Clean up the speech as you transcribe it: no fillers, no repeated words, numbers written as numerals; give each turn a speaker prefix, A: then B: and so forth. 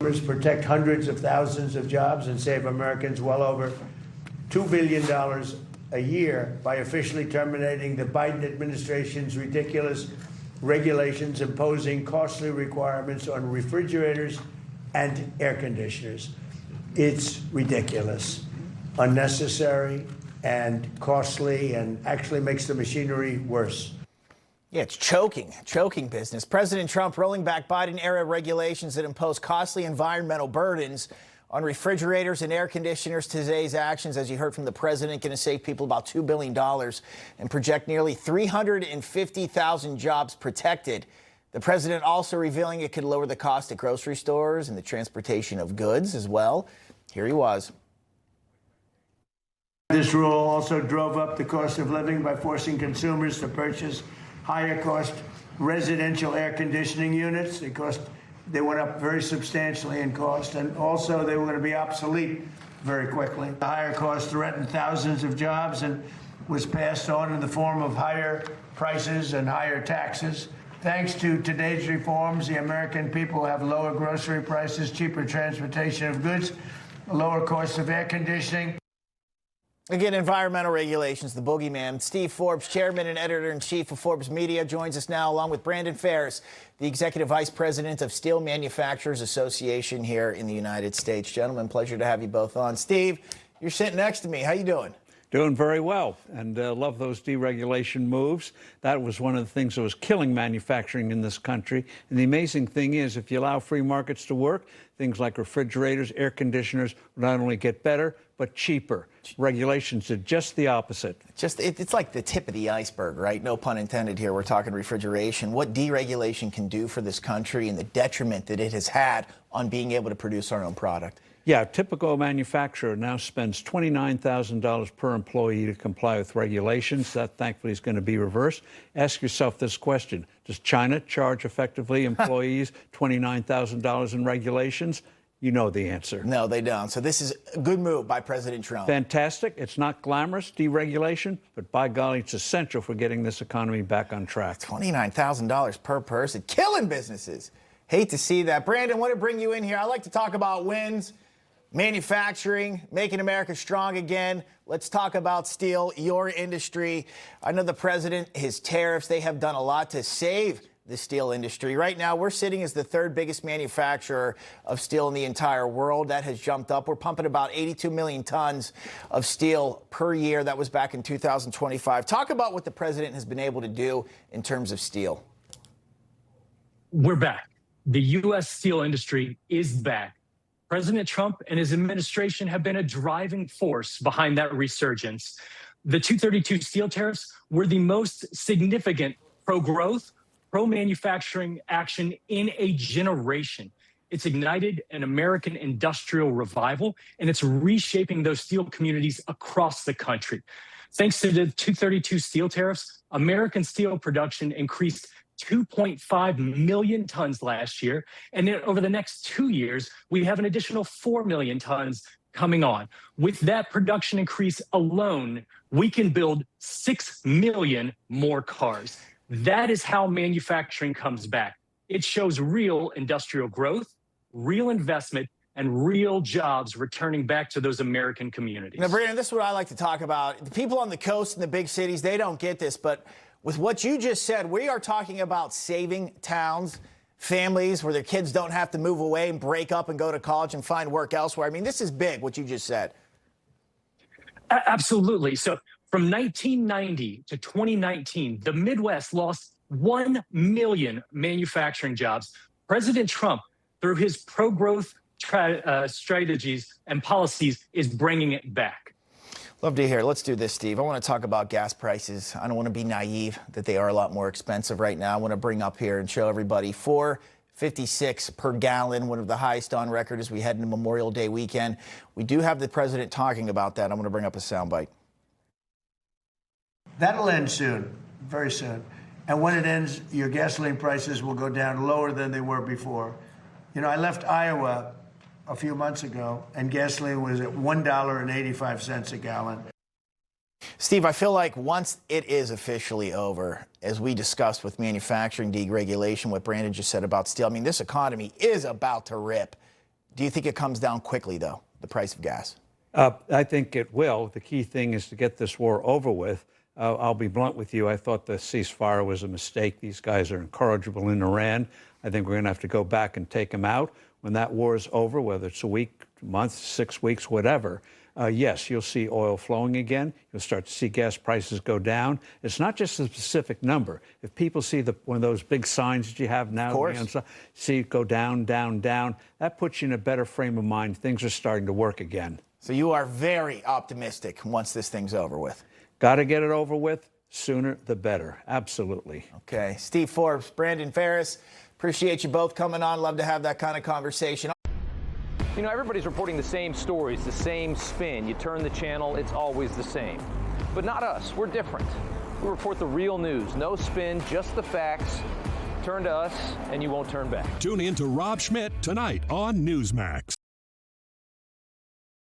A: Protect hundreds of thousands of jobs and save Americans well over $2 billion a year by officially terminating the Biden administration's ridiculous regulations imposing costly requirements on refrigerators and air conditioners. It's ridiculous, unnecessary, and costly, and actually makes the machinery worse.
B: Yeah, it's choking business. President Trump rolling back Biden-era regulations that impose costly environmental burdens on refrigerators and air conditioners. Today's actions, as you heard from the president, going to save people about $2 billion and project nearly 350,000 jobs protected. The president also revealing it could lower the cost at grocery stores and the transportation of goods as well. Here he was.
A: This rule also drove up the cost of living by forcing consumers to purchase higher cost residential air conditioning units. They went up very substantially in cost, and also they were going to be obsolete very quickly. The higher cost threatened thousands of jobs and was passed on in the form of higher prices and higher taxes. Thanks to today's reforms, the American people have lower grocery prices, cheaper transportation of goods, lower cost of air conditioning.
B: Again, environmental regulations, the boogeyman. Steve Forbes, chairman and editor-in-chief of Forbes Media, joins us now, along with Brandon Farris, the executive vice president of Steel Manufacturers Association here in the United States. Gentlemen, pleasure to have you both on. Steve, you're sitting next to me. How you doing?
C: Doing very well, and love those deregulation moves. That was one of the things that was killing manufacturing in this country. And the amazing thing is, if you allow free markets to work, things like refrigerators, air conditioners will not only get better, but cheaper. Regulations did just the opposite.
B: It's like the tip of the iceberg, right? No pun intended here. We're talking refrigeration. What deregulation can do for this country and the detriment that it has had on being able to produce our own product.
C: Yeah, a typical manufacturer now spends $29,000 per employee to comply with regulations. That, thankfully, is going to be reversed. Ask yourself this question. Does China charge effectively employees $29,000 in regulations? You know the answer.
B: No, they don't. So this is a good move by President Trump.
C: Fantastic. It's not glamorous, deregulation, but by golly, it's essential for getting this economy back on track.
B: $29,000 per person, killing businesses. Hate to see that. Brandon, I want to bring you in here. I like to talk about wins, manufacturing, making America strong again. Let's talk about steel, your industry. I know the president, his tariffs, they have done a lot to save the steel industry. Right now, we're sitting as the third biggest manufacturer of steel in the entire world. That has jumped up. We're pumping about 82 million tons of steel per year. That was back in 2025. Talk about what the president has been able to do in terms of steel.
D: We're back. The U.S. steel industry is back. President Trump and his administration have been a driving force behind that resurgence. The 232 steel tariffs were the most significant pro-growth, pro-manufacturing action in a generation. It's ignited an American industrial revival, and it's reshaping those steel communities across the country. Thanks to the 232 steel tariffs, American steel production increased 2.5 million tons last year. And then over the next 2 years, we have an additional 4 million tons coming on. With that production increase alone, we can build 6 million more cars. That is how manufacturing comes back. It shows real industrial growth, real investment, and real jobs returning back to those American communities.
B: Now, Brandon, this is what I like to talk about. The people on the coast and the big cities, they don't get this, but with what you just said, we are talking about saving towns, families where their kids don't have to move away and break up and go to college and find work elsewhere. I mean, this is big, what you just said.
D: Absolutely. So from 1990 to 2019, the Midwest lost 1 million manufacturing jobs. President Trump, through his pro-growth strategies and policies, is bringing it back.
B: Love to hear. Let's do this, Steve. I want to talk about gas prices. I don't want to be naive that they are a lot more expensive right now. I want to bring up here and show everybody $4.56 per gallon, one of the highest on record as we head into Memorial Day weekend. We do have the president talking about that. I'm going to bring up a soundbite.
A: That'll end soon, very soon. And when it ends, your gasoline prices will go down lower than they were before. You know, I left Iowa a few months ago, and gasoline was at $1.85 a gallon.
B: Steve, I feel like once it is officially over, as we discussed with manufacturing deregulation, what Brandon just said about steel, I mean, this economy is about to rip. Do you think it comes down quickly, though, the price of gas?
C: I think it will. The key thing is to get this war over with. I'll be blunt with you. I thought the ceasefire was a mistake. These guys are incorrigible in Iran. I think we're going to have to go back and take them out. When that war is over, whether it's a week, month, 6 weeks, whatever, yes, you'll see oil flowing again. You'll start to see gas prices go down. It's not just a specific number. If people see one of those big signs that you have now, see it go down, down, down, that puts you in a better frame of mind. Things are starting to work again.
B: So you are very optimistic once this thing's over with.
C: Got to get it over with. Sooner the better. Absolutely.
B: Okay. Steve Forbes, Brandon Farris, appreciate you both coming on. Love to have that kind of conversation.
E: You know, everybody's reporting the same stories, the same spin. You turn the channel, it's always the same. But not us. We're different. We report the real news. No spin, just the facts. Turn to us, and you won't turn back.
F: Tune in to Rob Schmitt tonight on Newsmax.